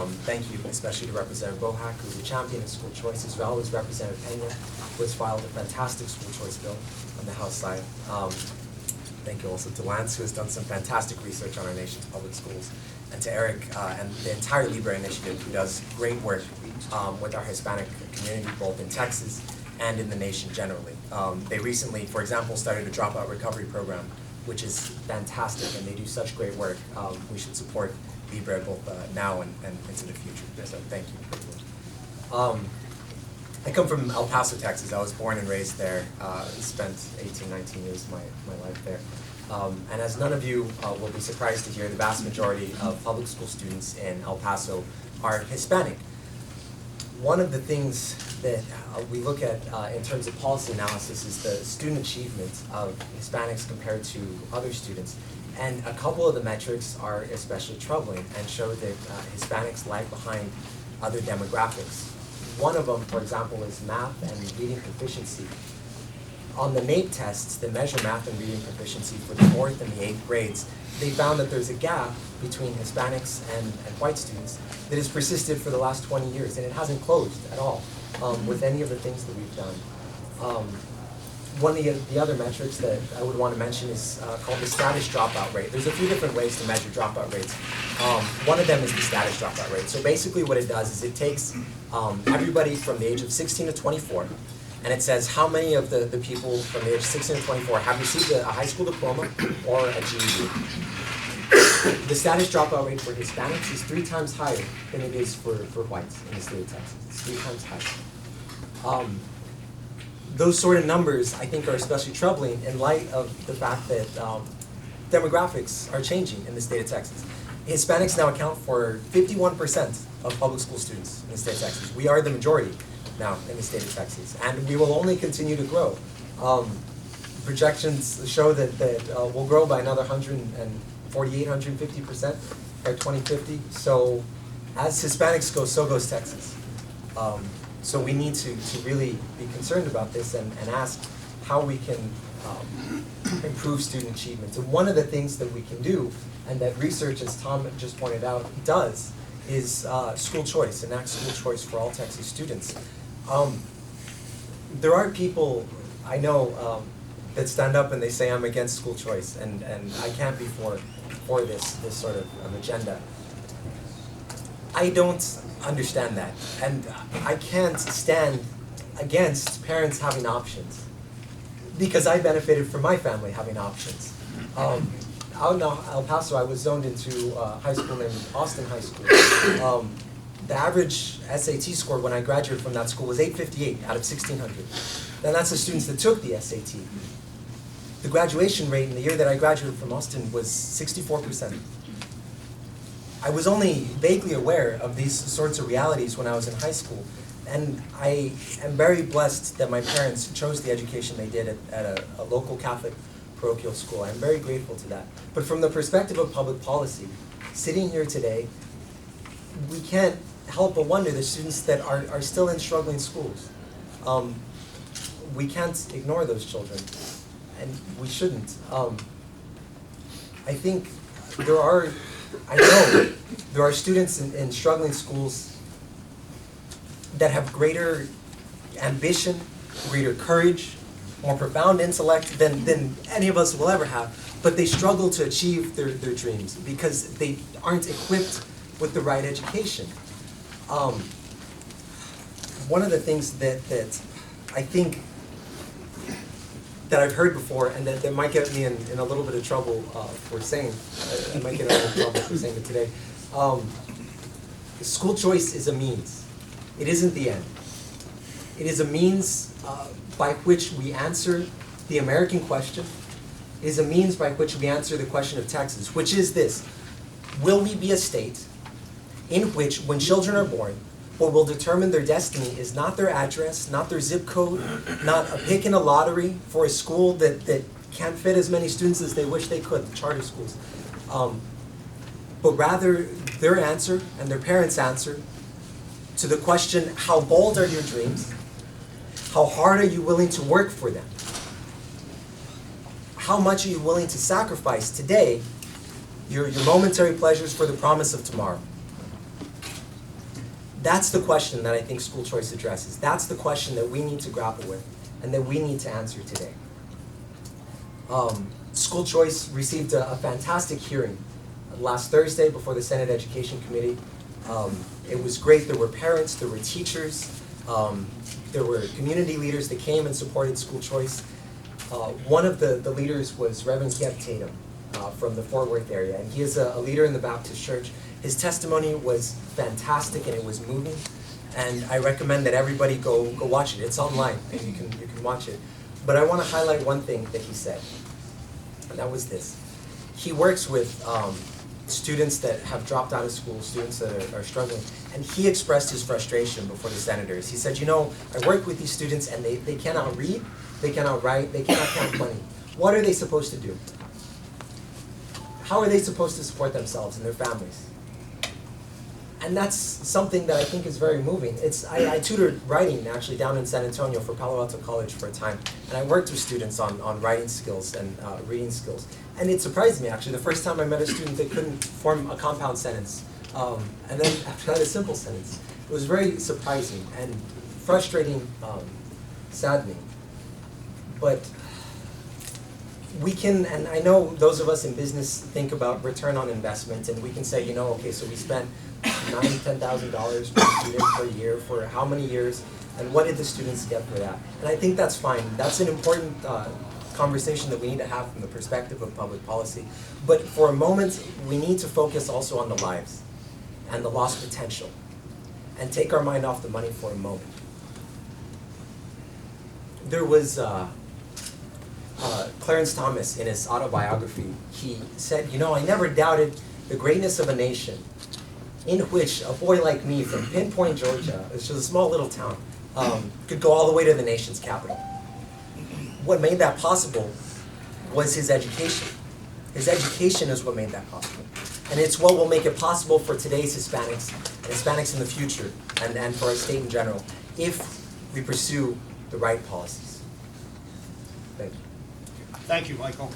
Thank you especially to Representative Bohack, who's a champion of school choice, as well as Representative Pena, who has filed a fantastic school choice bill on the House side. Thank you also to Lance, who has done some fantastic research on our nation's public schools, and to Eric and the entire Libre Initiative, who does great work with our Hispanic community, both in Texas and in the nation generally. They recently, for example, started a dropout recovery program, which is fantastic, and they do such great work. We should support Libre both now and into the future. So thank you. I come from El Paso, Texas. I was born and raised there, spent 18, 19 years of my life there. And as none of you will be surprised to hear, the vast majority of public school students in El Paso are Hispanic. One of the things that we look at in terms of policy analysis is the student achievement of Hispanics compared to other students. And a couple of the metrics are especially troubling and show that Hispanics lag behind other demographics. One of them, for example, is math and reading proficiency. On the NAEP tests that measure math and reading proficiency for the 4th and the 8th grades, they found that there's a gap between Hispanics and white students that has persisted for the last 20 years, and it hasn't closed at all with any of the things that we've done. One of the other metrics that I would want to mention is called the status dropout rate. There's a few different ways to measure dropout rates. One of them is the status dropout rate. So basically what it does is it takes everybody from the age of 16 to 24, and it says how many of the people from the age of 16 to 24 have received a high school diploma or a GED. The status dropout rate for Hispanics is 3 times higher than it is for whites in the state of Texas. It's 3 times higher. Those sort of numbers, I think, are especially troubling in light of the fact that demographics are changing in the state of Texas. Hispanics now account for 51% of public school students in the state of Texas. We are the majority now in the state of Texas, and we will only continue to grow. Projections show that we'll grow by another 148, 150% by 2050. So as Hispanics go, so goes Texas. So we need to really be concerned about this and ask how we can improve student achievement. And one of the things that we can do, and that research, as Tom just pointed out, does, is school choice, enact school choice for all Texas students. There are people I know that stand up and they say I'm against school choice, and I can't be for this sort of agenda. I don't understand that, and I can't stand against parents having options, because I benefited from my family having options. Out in El Paso, I was zoned into a high school named Austin High School. The average SAT score when I graduated from that school was 858 out of 1,600. And that's the students that took the SAT. The graduation rate in the year that I graduated from Austin was 64%. I was only vaguely aware of these sorts of realities when I was in high school, and I am very blessed that my parents chose the education they did at a local Catholic parochial school. I'm very grateful to that. But from the perspective of public policy, sitting here today, we can't help but wonder the students that are still in struggling schools. We can't ignore those children, and we shouldn't. I think I know there are students in struggling schools that have greater ambition, greater courage, more profound intellect than any of us will ever have, but they struggle to achieve their dreams because they aren't equipped with the right education. One of the things that I think that I've heard before, and that might get me in a little bit of trouble for saying, I might get in a little trouble for saying it today. School choice is a means. It isn't the end. It is a means by which we answer the American question. It is a means by which we answer the question of Texas, which is this: will we be a state in which, when children are born, what will determine their destiny is not their address, not their zip code, not a pick in a lottery for a school that can't fit as many students as they wish they could, the charter schools, but rather their answer and their parents' answer to the question, how bold are your dreams? How hard are you willing to work for them? How much are you willing to sacrifice today, your momentary pleasures for the promise of tomorrow? That's the question that I think school choice addresses. That's the question that we need to grapple with and that we need to answer today. School choice received a fantastic hearing last Thursday before the Senate Education Committee. It was great. There were parents, there were teachers, there were community leaders that came and supported school choice. One of the leaders was Reverend Kev Tatum from the Fort Worth area, and he is a leader in the Baptist Church. His testimony was fantastic and it was moving, and I recommend that everybody go watch it. It's online and you can watch it. But I want to highlight one thing that he said, and that was this. He works with students that have dropped out of school, students that are struggling, and he expressed his frustration before the senators. He said, you know, I work with these students and they cannot read, they cannot write, they cannot count money. What are they supposed to do? How are they supposed to support themselves and their families? And that's something that I think is very moving. I tutored writing actually down in San Antonio for Palo Alto College for a time, and I worked with students on writing skills and reading skills. And it surprised me actually, the first time I met a student that couldn't form a compound sentence, and then after that a simple sentence. It was very surprising and frustrating, saddening. But we can, and I know those of us in business think about return on investment, and we can say, you know, okay, so we spent $9,000, $10,000 per student per year for how many years, and what did the students get for that? And I think that's fine. That's an important conversation that we need to have from the perspective of public policy. But for a moment, we need to focus also on the lives and the lost potential, and take our mind off the money for a moment. There was Clarence Thomas in his autobiography. He said, you know, I never doubted the greatness of a nation in which a boy like me from Pinpoint, Georgia, which is a small little town, could go all the way to the nation's capital. What made that possible was his education. His education is what made that possible. And it's what will make it possible for today's Hispanics, and Hispanics in the future, and for our state in general, if we pursue the right policies. Thank you. Thank you, Michael.